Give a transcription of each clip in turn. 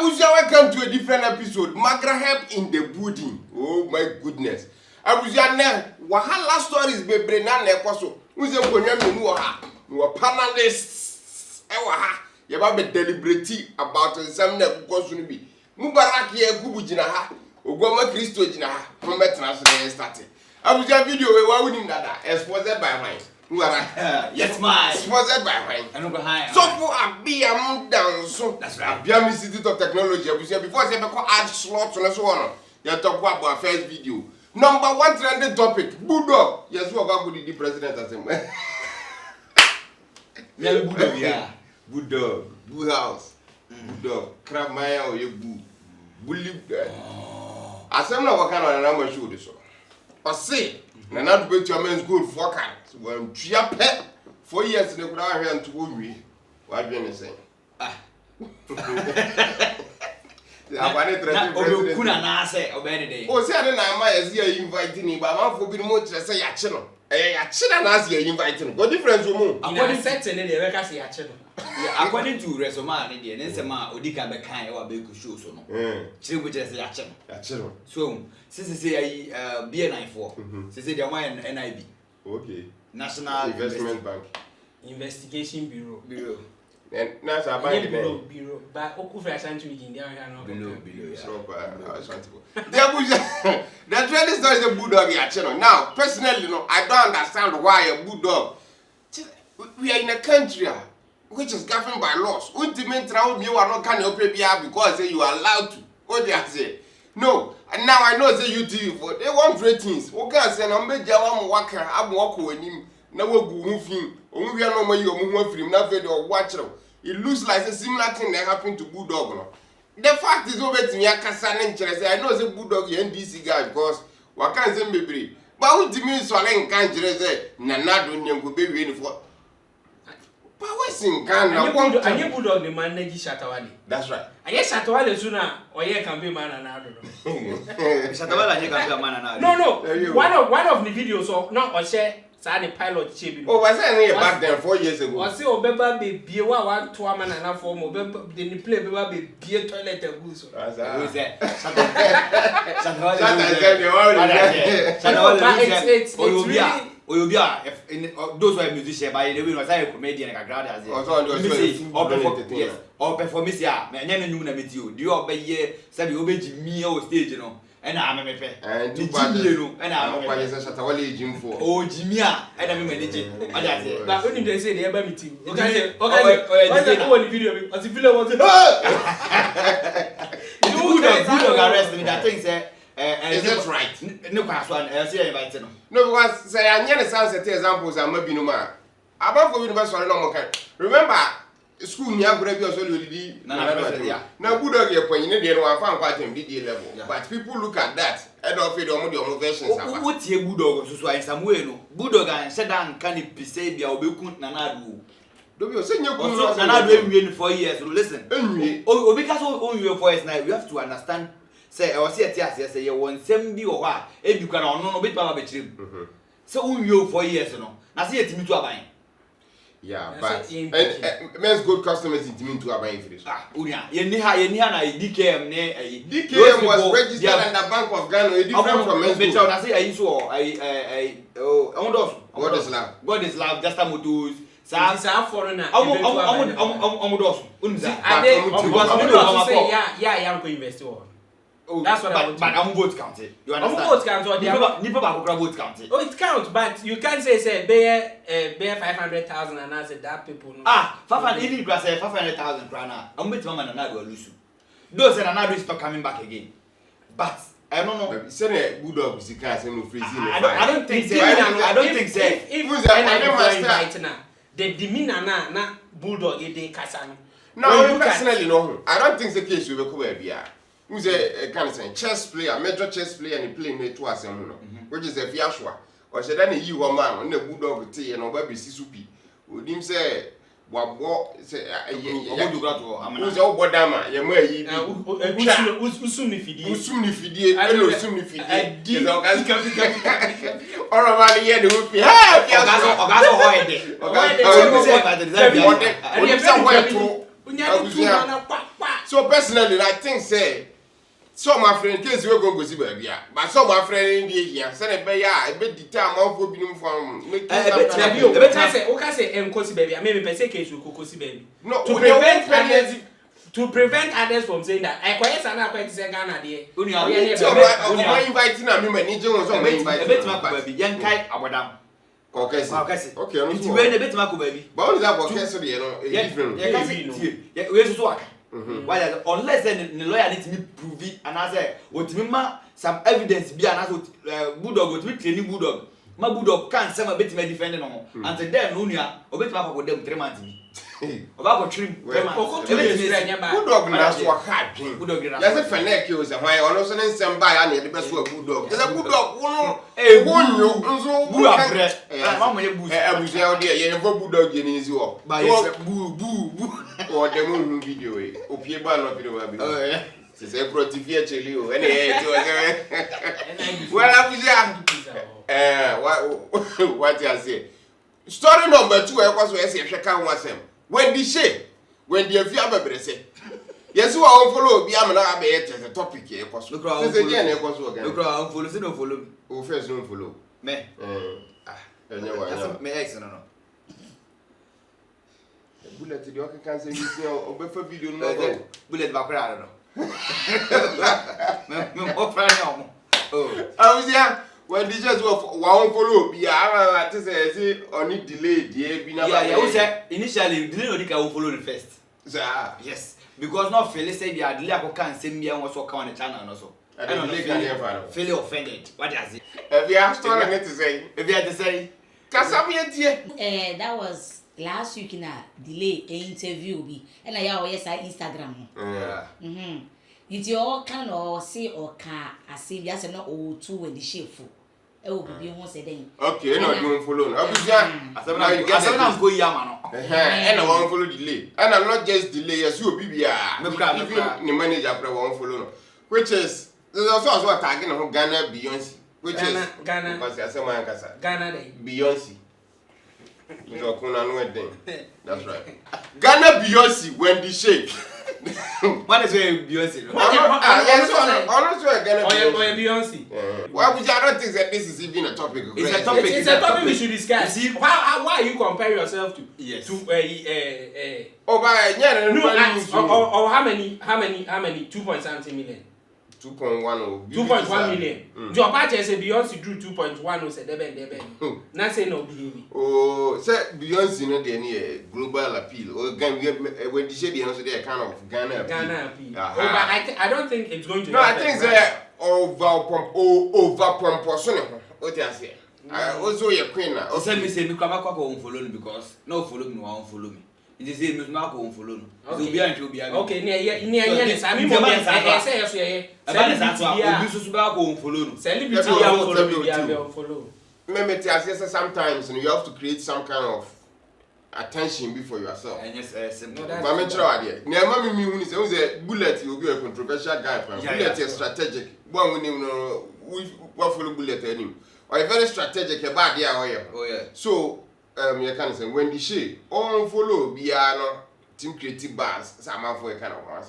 Abuja, welcome to a different episode. Magra help in the building. Oh my goodness. Abuja, wahala stories bebre na nekoso. Uze konya menu ha. We panelists. Ha. You be deliberate about some na kukoso no bi. Mubarak ye gubu jina ha. Ogwama Kristo jina ha. Prometna so start. Abuja video we wa wuni dada. Sponsored by mine. Yes, my. Sponsored by mine. I know behind. So for Abia down so. That's right. Abia Institute of Technology. Before I say add slots and so on. You talk about our first video. Number 1 trending topic. Bulldog. Yes, we are going to the president as him. Yeah, Bulldog, yeah. Bulldog. Bull house. Bulldog. Crab Maya or you boo. Bully. I said no, what kind of number show this one? I say. Na na do to men's goal for can. When tria pet 4 years in the ground here and to me. What do you say? Ah. Kuna na say obey day. Oh, say na ma yes here inviting me, but man for be more say ya che no. Ya che na as here inviting. What difference o mo? According to say dey we ka say ya che no. Yeah, according to resume ne dey, ne say ma odika be kan e wa be ku show so no. Chire bo say ya che no. Ya che no. So, since say BN94, since say dey one NIB. Okay. National Investment Bank. Investigation Bureau. And now so buy the bureau. But oku fra santu we dey no. Below, yeah. So the trending story is a bulldog ya che no. Now, personally, I don't understand why a bulldog. We are in a country which is governed by laws. Ultimate round you are not can help because you are allowed to. What they say? No, and now I know say YouTube for they want ratings. Okay, say na meja wa waka abwoko anim na wagu hu film. Omu wi na omayi omu hu film na video watch. It looks like a similar thing that happened to Bulldog no. The fact is obetimi akasa na nkyere say I know say Bulldog ye NDC guy because wa kan say mebre. But ultimate so len kan kyere say na do nyanko be wi ni for. But what's in Ghana? Anye Bulldog the manage Shatawale. That's right. Anye Shatawale sooner oye campaign man na do. Shatawale anye campaign man na. No. One of the videos so now o share say the pilot chebi. Oh, was that back then 4 years ago? O say obeba be bie wa to am na form obeba the play obeba be bie toilet agu so. Who is that? Shatawale. Oyobia if those who are musicians by the way no say comedian and grad as or performance ya me nya no nyum na meti o di obeye say be obeji mi o stage no e na me mepe and two bad no e na me mepe say Shatawale gym for o jimi a e na me manage aja say but when they say they eba meeting okay the video as the video was you arrest me that thing say is that right? No question. Say invite no. No, because say anya sunset examples am bi no ma. Abafo bi no be sori no mo kan. Remember school ni agora bi so lodi na Bulldog ye panyin de no afa nkwa tem di level. But people look at that and of it omo versions aba. What tie Bulldog so in some way no. Bulldog an say dan kan bi say bia obeku na na adu. Do bi say nyeku na na adu enwie 4 years. Listen. Enwie. Obi ka so onwie 4 years now we have to understand. Say I was here say you want sem bi wo ha e bi kwa na ono no be pa be chire say unwie 4 years no na say yetimi to aban yeah but men's good customers yetimi to aban for this unia ye ni ha na DKM ne DKM was registered in the Bank of Ghana different from men's good na say ayi so God is love just a motos sa foreigner dos unza yeah invest that's what I want. But I'm vote counted. You understand? Vote counted. Nipa ba vote counted. Oh, it counts, but you can't say bear 500,000 and I said that people. No. 500 even if say 500,000 krana. I'm bet mama na do lose. Those and another is not coming back again. But I don't know. Say Bulldog is can say no freezing. I don't think so. I don't think so. If the demeanor na Bulldog dey kasano. No, personally no. I don't think the case will be cool bia. Who's a kind of chess player, major chess player, and he playing it to us, which is a fiashwa. Or should any you a man on the Bulldog tea and baby Sisupi. Would him say, what say, who's all Bodama, Yamay, Usumifidi, or a man here who be happy. So personally, I think say some my friend case we go see baby, but some my friend in the here say be ya e be determine am for binom from make okay say enkosi baby. I mean person case we kokosi baby. No, to prevent others from saying that I quite sana quite say Ghana there. Uni I inviting am me ni je won so me invite. Bet ma ko baby. Yan kai abodam. Kokesi. Okay, no. Nti we na bet ma ko baby. But only that kokesi dey no, e different. We so aka. Why unless the lawyer need to prove it and I say otimi ma some evidence bi and I bulldog otimi training bulldog. Ma bulldog can say ma bet me defend no. Until then no nua obetima ko dem 3 months bi. Oba ko trim 3 months. Bulldog na so aka adwen. Bulldog na. Ya say fene ke o say why ono so ne nsem ba ya na e de be so bulldog. Say bulldog no wonyo nso bu abre. Ma mo ye bu. Abuja o de ye nfo bulldog ye ni nzi wo. Ba ye bu. O de mo video e. Opie ba no video ba bi. C'est ça protifie cheli o. Ene ti o se. Well Abuja. What you say? Story number 2 e kwaso e se hweka ho asem. When the she, when the afia bebre say. Yes we on follow bi am na abe the topic e kwaso. Say je na e kwaso oga. Look on follow, say no follow me. O first no follow. Me. Enye wa. Me ex no. Bullet di o kan say ni se o be fa video no. Bullet ba kra no. Me mo fra ni omo. Abuja when the just wa follow bi I say oni delay die bi na ba. Yeah, we say initially delay no dey follow the first. Yes, because not fail say they are delay ko kan say me and so kan on the channel no so. I don't know feel offended. What does it? If you have story to say, if you have to say Kasabi that was last week in a delay interview bi and I yes Instagram. Yeah. It's your kind of say or car as if you say no o two when the shape full. E will be hon say then. Okay, no don't follow. Abuja, asabna go yama no. And I won't follow delay. And I'm not just delay, yes, you be even the manager won't follow no. Which is there's also a tagging of Ghana Beyonce. Which is Ghana because I say my Kasa. Ghana day. Beyonce. That's right. Ghana Beyonce when the shake. What is Beyonce? Yes, honestly, Ghana Beyonce. Well, I don't think that this is even a topic. It's a topic. It's a topic we should discuss. See, why you compare yourself to? Yes. To oh, by no, how many? 2.something million. 2.1 2.1 million. Your party say Beyonce drew 2.1 say deben. Not say no behave. Oh, say Beyonce no dey any global appeal. Or when the shade Beyonce dey kind of Ghana appeal. Oh, but I don't think it's going to. No, I think say over proportion. What you say? Also your queen now. Say me say me kwaba kwa ko follow me because no follow me no wan follow me. It is say me ma ko follow no. Okay, near I mean mo say yes here. Obi susu ba ko follow no. Celebrity ya follow. Remember sometimes you have to create some kind of attention before yourself. And yes, simple. But me try idea. Never me who say Bullet will be a controversial guy. Bullet is strategic. One we follow Bullet him. Or very strategic about the area. Oh yeah. So you can say when the she on follow Biano team creative bars some for a kind of one.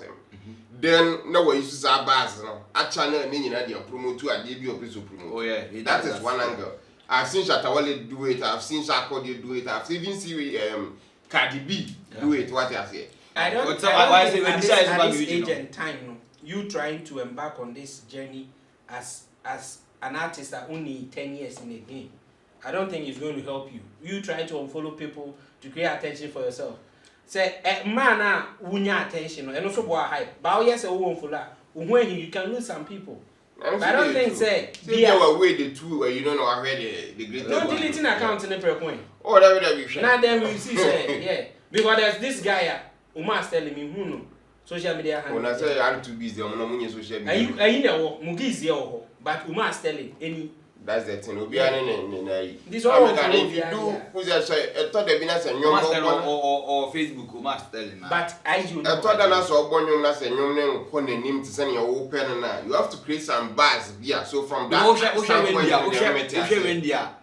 Then no way you use our bars no. Actually they promote to a debut of promote. Oh yeah. That is one angle. I've seen Shatawale do it, I've seen Sarkodie do it, I've even seen Cardi B do it, what I say. I don't think at this age and time, no, you trying to embark on this journey as an artist that only 10 years in the game. I don't think it's going to help you. You try to unfollow people to create attention for yourself. Say, man, wunya attention, and also boy hype. But yes, a won't follow. When you can lose some people. But I don't think say there were way the two you don't know already the great. Don't deleting account in the pre-coin. Oh, that would be now then we see say yeah. Because there's this guy Umar telling me who know social media handle. When I say I'm too busy, I'm not social media. Are you know Mugi is here but Umar telling any. That's the thing. Obi this one if you do who's I thought the business and young or Facebook Umar telling. But I do I thought that that's all born young that's a young name on the name to send your open now. You have to create some bars yeah. So from that India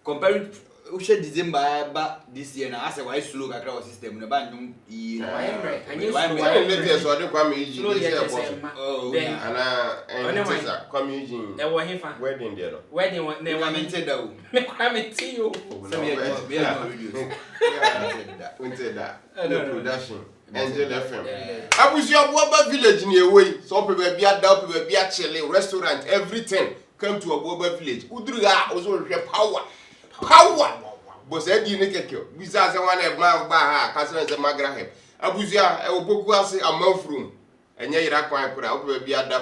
comparing share December ba this year na ase why slow kakra wa system na ba nyum yi latest or the come easy then ana come easy e wo hefa wedding there wedding na wa mente da o me kwa me ti o so we are videos until that the production Angel FM abusi Obuoba village ni ewei so pe bia da pe bia chile restaurant everything come to Obuoba village uduru ga ozo hwe power but say di ne keke bisa say wan e ba ha ka say magra help abusi a e oboku ase amafrum enye yira kwan kura o pe bia da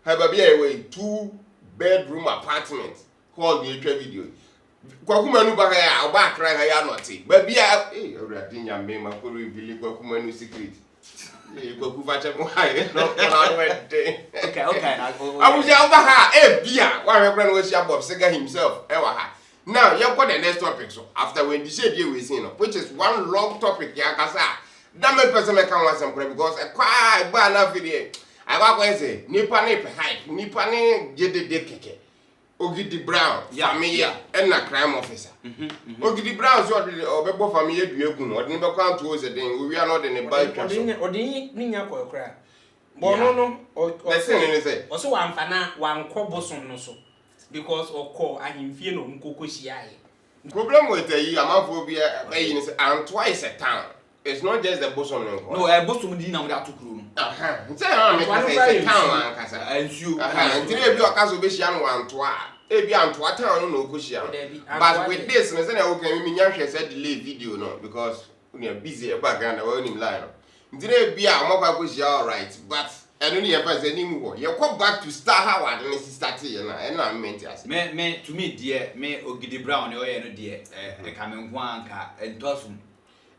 ha ba bia ewei 2-bedroom apartment call the video Kwakuma nu ba ya oba akra ya noti ba bia awurade nyame makoro ibili kwakuma nu secret kwaku fa che mo haye no na wede okay abuja oba ha bia wa hwekra no sia Bob Siga himself wa ha now you got the next topic so after when the shade we see no which is one long topic ya kasa that me person me kan wasem kra because kwa ba na video I wa say nipa ne pe hype nipa ne jedede keke Ogidi Brown family and na crime officer Ogidi Brown so obebo family duegu no odin be kwan to ose den we are not in the bike odin ninya kwakra bono no the thing is say o so wamfana wankọ bosom no so because okọ ahimfie no nkoko hyiaye problem with the amafo bia e say and twice a town it's not just the bosom no bosom di na mo da tokuro no say me town an kasa ansuo ntire bi okaso be hia no anto a ebi anto town no okohia but with this me say na wo kan mi nya hwe say delay video no because we are busy e back and we nim line no ntire bi a mo kwa kohia all right but eno ni e fa say ni mu ho ye come back to start how I didn't start here na e na ment as me to me dear me Ogidi Brown e oye no dear e ka me ho anka entosum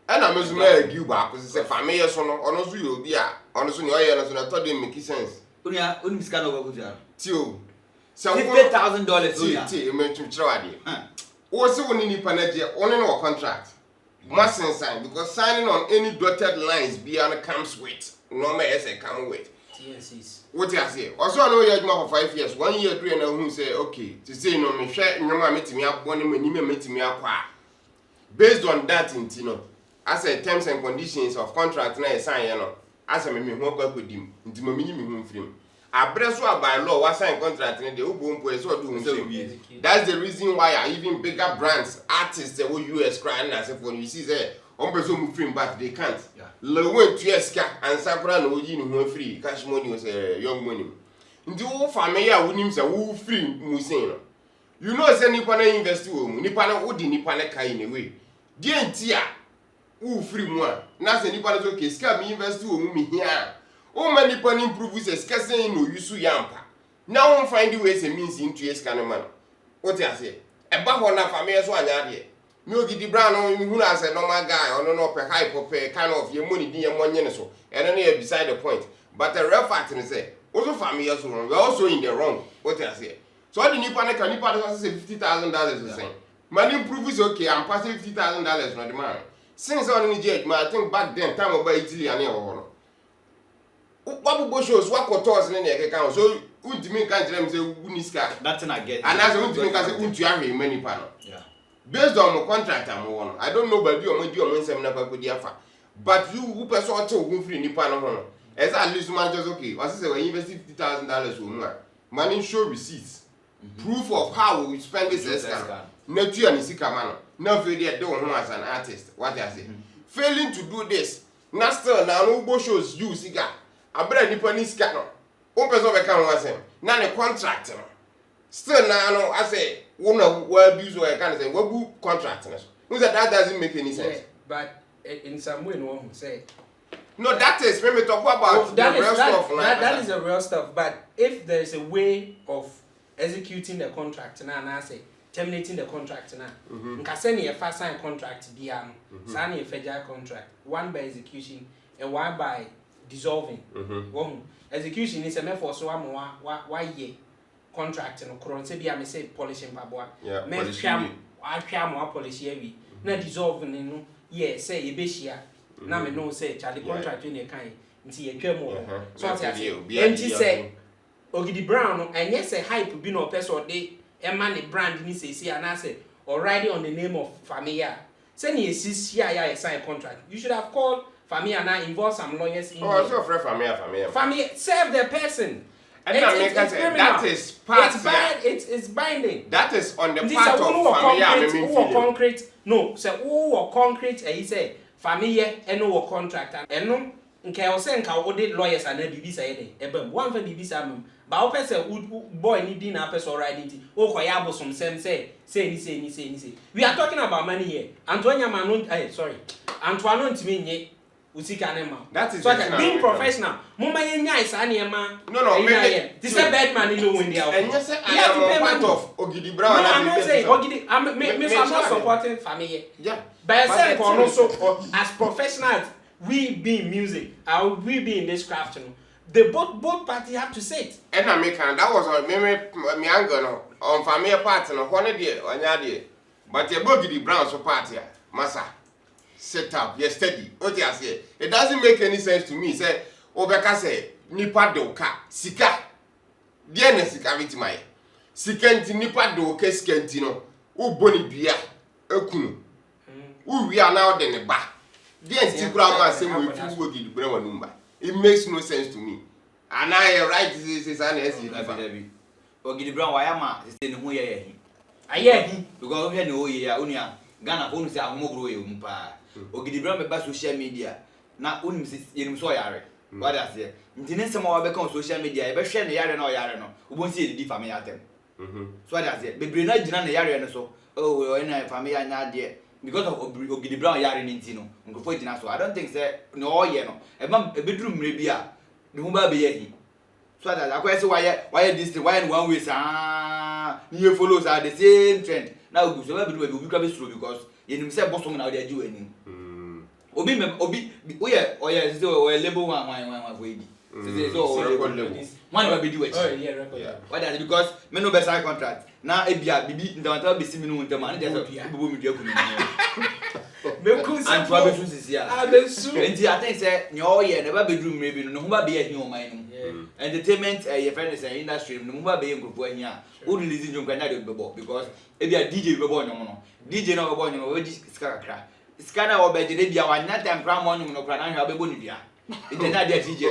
ana mezuma agi ba ko se family so no ono so yobi a ono so ni oye no so na to dey make sense oni miska no go jar tio $50,000 ti me twchira wade wo se woni ni panaje ono no contract must sign because signing on any dotted lines beyond comes with no me say come with TNCs what you say also no year for 5 years 1 year do na hu say okay to say no me hwe nyoma metimi abone mani me metimi akwa based on that intino as a terms and conditions of contract na sign you know as a me hu akwa kodim ntimo me nyimi hu mfrim abreso by law wa sign contract na de obompo e so do hu say that's the reason why even bigger brands artists the US crying as if when you see say on person mu free but they can't le went to eska and sakura no yi ni hu free cash money was young money ndi wo family a wonim say wo free mu sin no you know say nipa na invest wo mu nipa na wo di nipa na kai ni we die ntia wo free mu a na say nipa na so ke ska mi invest wo mu mi hia o ma nipa ni improve say ska say no yusu yampa now we find the ways and means into eska no man what you say e ba ho na family so anya de me Ogidi Brown hu na say normal guy ono no pe hype pe kind of your money din your money so and then beside the point but the real fact is say also family so wrong we also in the wrong what you say so the nipa na say $50,000 is saying man improve is okay I'm passing $50,000 no the man since on ni judge I think back then time about Italy and no Babu shows what quarters in the account so ultimate can tell them say uniska nothing I get and as ultimate can say untu ahwe many panel based on the contract I'm on I don't know but you am do am nsem na kwa kodi afa but you who person o te ogun free nipa no ho as at least man just okay was say we invest $50,000 wo mu a money show receipts proof of how we spend this escrow na tu ani sika ma no na fe dey do ho as an artist what I say failing to do this na still na no go shows you sika abra nipa ni sika no o person be kan ho asem na ne contract no still na no I say una wa abuse or can say we contract no that doesn't make any sense but in some way no say no that is when we talk about the real stuff that is the real stuff but if there is a way of executing the contract na I say terminating the contract na nka say na fa sign contract bia no say na federal contract one by execution and one by dissolving one execution is a method so wa ye contract no kron se bia me say polishing paboa me hwam ahwam polish awi na dissolve ni no ye say ye be hia na me no say charlie contract ni kan nti ye twam so ati enti say Ogidi Brown no enye say hype bi no person de e ma ne brand ni say ana say or riding on the name of Familia. Send you CCI sign contract. You should have called Familia now, involve some lawyers in Oh, so for Familia. Family serve the person. And It's criminal. that is part. It's binding. That is on the This part is of Familia. who concrete. No, so who concrete? He say Familia and no contract and no. Nke o se nka wo de lawyers and bibi say dey ebam one fa bibi say am ba o pese boy ni din na pese already o koya abosom sem say we are talking about money here Antoine Manu sorry Antoine ntimi nye usika ne ma that is so being professional mama ye nya isa ne ma no maybe this a bad man no win there and yes I am part of Ogidi Brown. No, I'm not saying Ogidi I'm not supporting family yeah but I say also as professionals we be in music, we be in this craft, you know. The both parties have to sit. And I make that was on me angle on Familia part no one day on yadi. But you Ogidi Brown so party, massa. Set up, you steady. What you say? It doesn't make any sense to me. Say, Obeka say, nipa doka, sika. Diane sika vitimai. Sikenti nipa doka skentino. U boni bia, ekunu. U we are now the ba. It makes no sense to me. And I write this is an SC. Ogidi Brown, why am I saying who ye? Because we know ye are only Ghana phone say I'm more growing. Ogidi Brown be social media. Now, only in so yare. What I say? In some of our social media, I share the yare no yare no. We won't see the family at them. So I say, be bring not the yare and so. Oh, in a family and not because of Ogidi Brown yare nintino ngofo tina so I don't think say no ye no e bedroom maybe a the humba be ye so that I say why this thing why in one way you follows are the same trend now go so bedroom be be slow because you know say bosom na dey do any obi oye so label one for ebi so one be do it why that because me no be sign contract na ebia bibi ndawanta be simi no ntem and dey say bibo me dua kunu and for be so sia I think say nyo ye never bedroom maybe no humba be here o man no entertainment your friend is industry no humba be ngrupo ahia o release njom kan na dey bebo because ebia DJ bebo nyom no DJ na bebo nyom we di ska kakra ska na obeje dey bia wanya time kra mo nyom no kra na hwa bebo ni bia internet dey DJ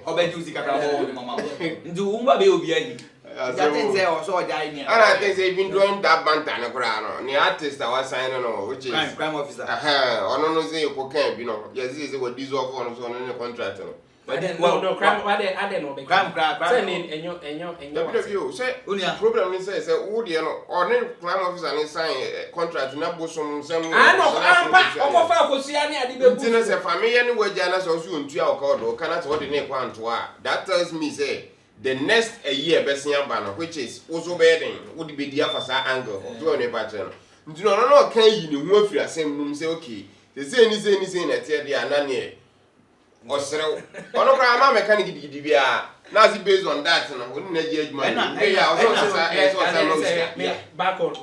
obeje usika kra bo mama ndu humba be obi ahi I think say also die near. And I think they've been doing that banta no kra no. The artist that was signing no which is crime officer. Ono no say you can be no. Yes, this is what this offer on so no contract no. But then no crime what they no be. Crime. Say enyo. Say problem is say who dey no or no crime officer ni sign contract na bosom sem. Ah no, okofa akosia ni ade be. Ntina say family ni waja na so so ntua okodo kana to de ne kwanto a. That tells me say the next a year besia ba no which is also bedding would be dia for sa angle to ne ba che no. Ntino no kan yi ne hu afiri asem num say okay. Say ni na tie dia na ne osrew ono kra ma mechanic gidi bia na see based on that no woni na ji adwuma back on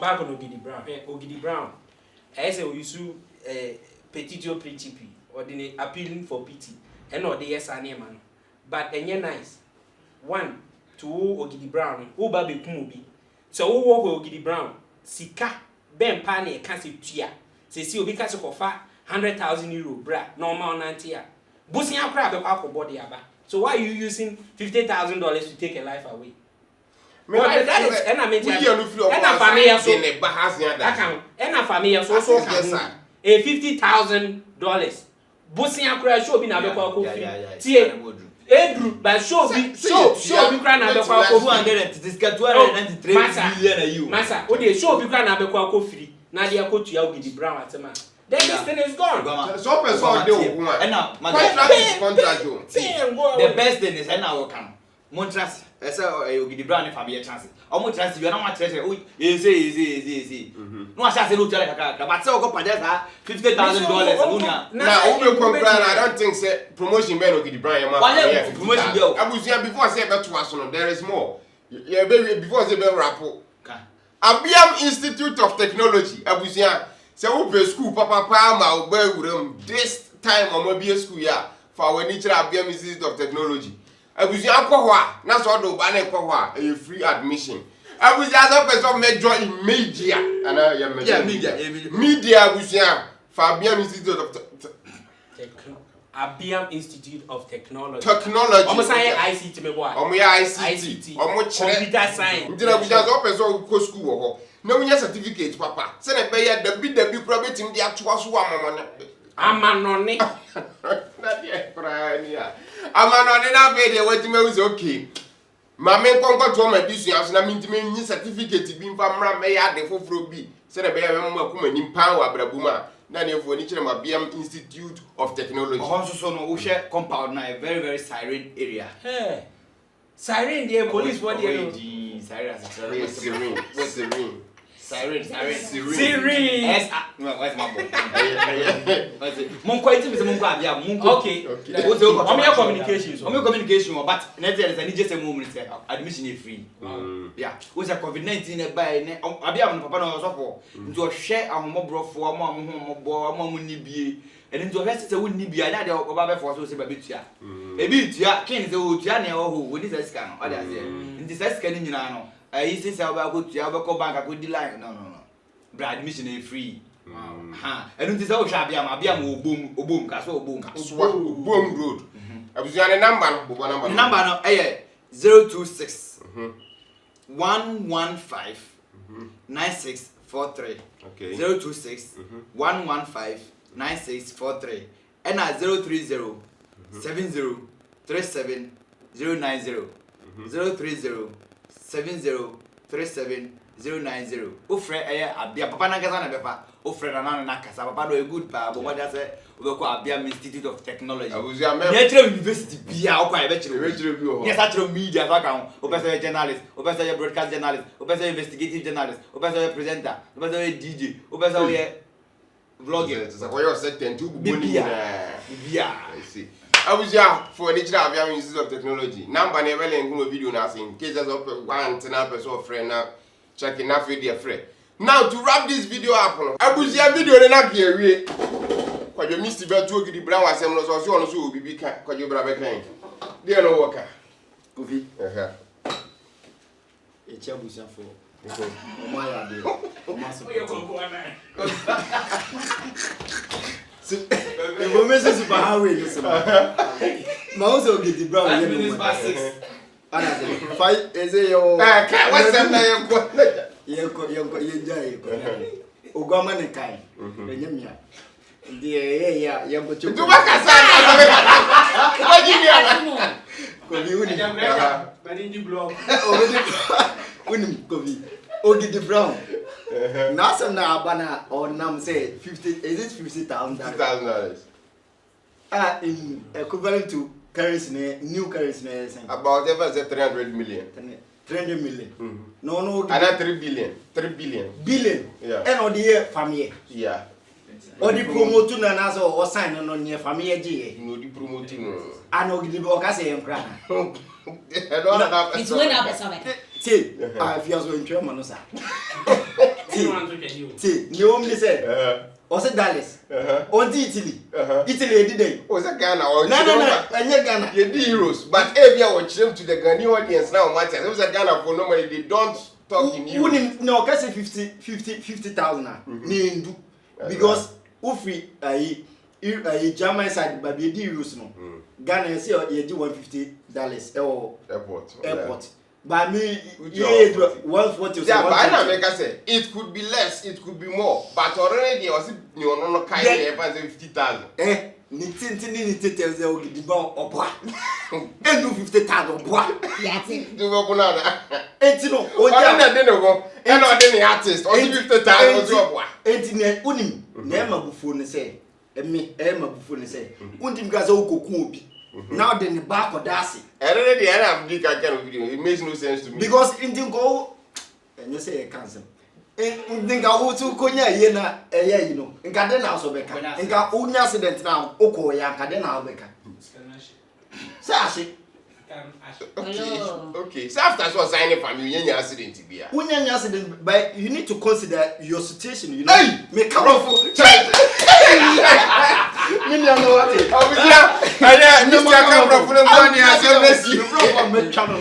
Ogidi Brown I say we use petitio principi or the appealing for pity and no the yes and man but enye nice one to Ogidi Brown who ba be kumobi so who work Ogidi Brown sika ben pa na e ka se tua se si obi ka se kofa 100,000 euro bra normal 90 a busia kra be kwa body aba so why are you using $50,000 to take a life away? Well, that is and I mean family so a $50,000 busia kra show be na be kwa ko tie Edru but show be kra na be kwa ko 293 million a you masa o dey show be kra na be kwa ko free na dey ko tua Ogidi Brown atema then this thing is gone. So person dey woman. Contract. The best thing is na we can. Montras say Ogidi Brown if be a chance. Omo chance you na ma chance oh easy. No a chance no tell kaka but say go pay that $50,000 na o be compare I don't think say promotion be Ogidi Brown ya ma. Promotion go. Abusia before say be to aso no there is more. Yeah baby before say be rapo. Abiam Institute of Technology Abusia say we be school papa ma o gba wuram this time o be school ya for our nature Abiam Institute of Technology. Abusia akọ ho a na so do ba na ekọ ho a free admission. Abuja so person major in media. Ana ya Yeah, media. Media abuja. Fabian Institute of Abiam Institute of Technology. Technology. Omo say ICT me boy. Omo ya ICT. Omo computer science. Ndina abuja so person go school wo ho. Na wunya certificate papa. Se na be ya dabi private team dey atoa so amamone. Amanone. Na dey prania. Amanone na be dey wetime we say okay. Mame nkonko to ma disua so na mintime nyi certificate bi mfa mra me ya de foforo bi. Se na be ya me akuma nim pan wa brabuma. Na ne fo ni kire ma Abiam Institute of Technology. Also no we share compound na a very siren area. Hey. Siren there police what there. Siren. Siren. Yes, where's my boy? Monko it is monko Abiam. Okay. Omo communication. Communication but net there is any just a moment admission is free. Yeah. We say COVID-19 e buy Abiam no papa no so for. Nti o hwe ahomobrofu amo nibie. Eni nti o hwe se wonni bia na de o ba be for so se ba betua. Ebi tua kin se o tua na o ho woni se sika no. O de ase. Nti se sika ni nyina no. Ayi se o ba go tua o ba ko bank akodi line. No. Brad admission is free. Ha. Enu nti se o hwe Abiam obom ka so obom road. Abuja ne number no bo number. Number no 026 115 9643. Okay. 026 115 9643. And 030 70 37 090. 030 70 37 090. Ofre Abia papa na kasa na befa. Ofre na kasa papa do good pa but what just say we call Abiam Institute of Technology. Abuja me Natural University bia o kwa e be chire bi ho. Yes, actual media so kan. O person journalist, o person broadcast journalist, o person investigative journalist, o person presenter, o person DJ, o person vlogger. So what you said 10 to boni Bia. I see. Abuja for the chira Abiam Institute of Technology. Number ne bele ngun video na sin. Case just up one ten person friend na checking na video friend. Now to wrap this video up, Abuja video na be awie. Kwajo Mr. Betu Ogidi Brown asem no so ono so obibi kan kwajo bra be kan. Dey no worker. Kofi. Echa busa for. Omo ya de. Omo so. Information super highway no so. Ma o so Ogidi Brown ye no. Ana say fight eze yo. What's up na ye ko? Ye jai ko. Ogwama ne kai. Enyamia. Ndiye ya mbocho. Tubakasa. Wajibia. Kofi uni. Bani block. Uni Kofi. Ogidi Brown. Now some na abana or nam say 50 is it $50,000? $50,000. In equivalent to currency new currency About ever say 300 million. 300 million. No. Another 3 billion. 3 billion. Billion. Yeah. And on the year family. Yeah. Or the promote na na so or sign on your family G. No, the promoting. And Ogidi Brown say em kra. It's when up person. See, I feel so in German no sir. See, you only say was it Dallas? On Italy. Italy did they? Was a Ghana or No, and Ghana. You did euros, but if you watch them to the Ghanaian audience now, matters. It was a Ghana for normally they don't talk in euros. No, can say 50,000. Because if we German side, but we do euros no. Ghana say you do $150 or airport. But me, 140. Yeah, but I make I say it could be less, it could be more. But already was it no kind of 50,000. Ni tell say Ogidi Brown oboa. E do 50,000 oboa. Yeah, think. Do we go now? Enti no, Oja na dey no go. E no dey the artist. O 50,000 ojo oboa. Enti ne unim, na ma bufu ne say. Ma bufu ne say. Undim ga say okoku obi. Now then the back of Darcy. I don't know the end of the kind of video. It makes no sense to me. Because in go and you say cancel. In think I go to Konya yena you know. In Cadena also beka. In ka unya accident now oko ya Cadena beka. Sashi. Okay. So after so signing for me, you accident to be. Unya accident, but you need to consider your situation, you know. Hey! Make powerful. Me know what it. Obviously, I no more come from money as you me channel.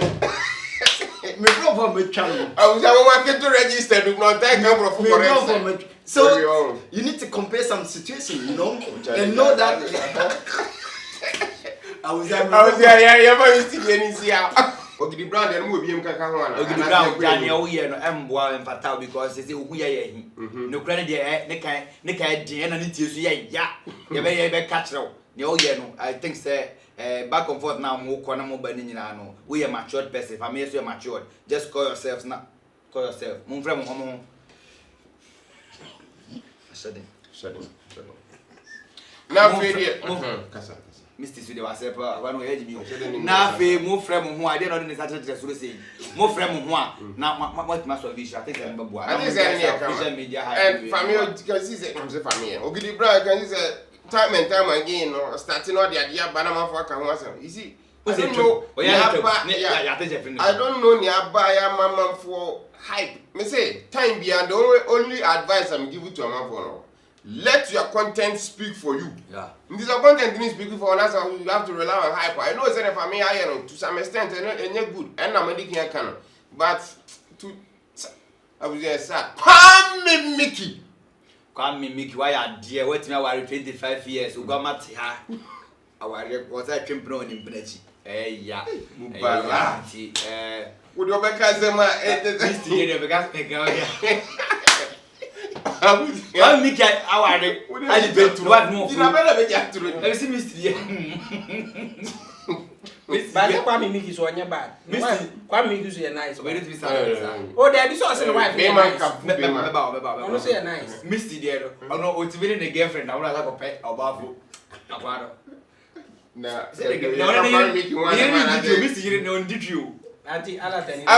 me bro for me channel. I was working to register do not take up for correction. So you need to compare some situation, you know, and know that I was yeah, but you see any see out. Okay, the brand and movie him kaka ho ana. Okay, the brand Daniel we no emboa emfata because say who ye hi. No kra de ne kan de na ne tie so ye ya. Ye be catch rew. Ne o ye no I think say back and forth now mo ko na mo ba ni nyina no. We are matured person. If I mean you matured, just call yourselves now. Call yourself. Mo frɛ mo homo. Shut it. Now failure. Kasa. Mr. Sude was say pa wa no ye me. Na fe mo frɛ mo ho a de no ne sa tete so say. Mo frɛ mo ho a na what ma so vision. I think I remember. I think say social media and family can see say family. Ogidi brand can see say time and time again no starting all the idea banana for ka ho asem. You see I don't know. I don't know nearby ya mama for hype. Me say time beyond the only advice I'm giving to a man for now. Let your content speak for you. Yeah. This content didn't speak for us, you have to rely on hype. I know it's a family iron to some extent and you're good. And I'm making a canon. But to I was just sad. Kwame Mickey. Kwame Mickey, why are dear? Wait me I 25 years. We got mat ha. Our was I champion on Impenechi. Yeah. Would you make us this year because I make it I debate to what more. Let me see Mr. But Kwame Mickey is one year bad. Kwame Mickey is nice. Oh, there is also a wife. I don't say nice. Mr. Diero. I know what's been a girlfriend. I want to have a pet or babu. Nah, I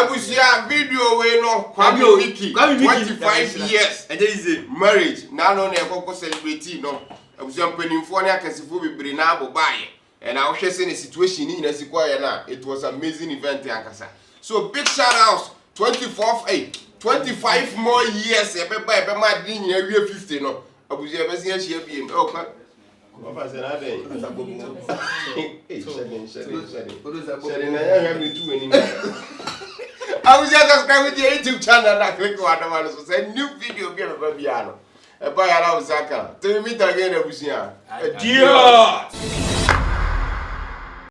will see a video where no Kwame Mickey 25 years and there is marriage. Now no never celebrity no. I was jumping for na kasifu bibiri na abobaye. And I was just in a situation in a sequoia now. It was an amazing event in Ankasa. So big shout outs 25 more years. Everybody my dream year 50 no. I was ever seeing she be okay. What was that day? I was just subscribing to your YouTube channel and I click on the one say new video be a piano. A buy a house. Tell me again, Abusia. Adios.